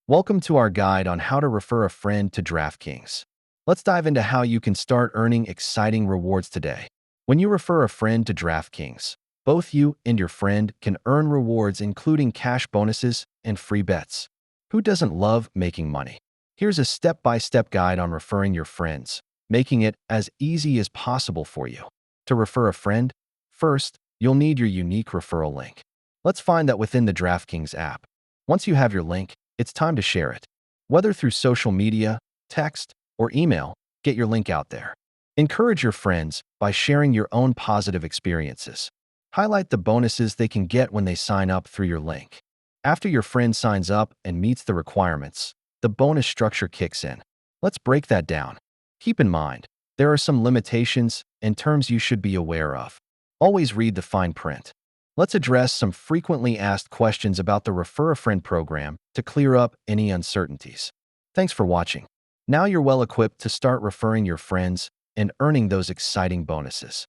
Welcome to our guide on how to refer a friend to DraftKings. Let's dive into how you can start earning exciting rewards today. When you refer a friend to DraftKings, both you and your friend can earn rewards including cash bonuses and free bets. Who doesn't love making money? Here's a step-by-step guide on referring your friends, making it as easy as possible for you. To refer a friend, first, you'll need your unique referral link. Let's find that within the DraftKings app. Once you have your link, it's time to share it. Whether through social media, text, or email, get your link out there. Encourage your friends by sharing your own positive experiences. Highlight the bonuses they can get when they sign up through your link. After your friend signs up and meets the requirements, the bonus structure kicks in. Let's break that down. Keep in mind, there are some limitations and terms you should be aware of. Always read the fine print. Let's address some frequently asked questions about the Refer a Friend program to clear up any uncertainties. Thanks for watching. Now you're well equipped to start referring your friends and earning those exciting bonuses.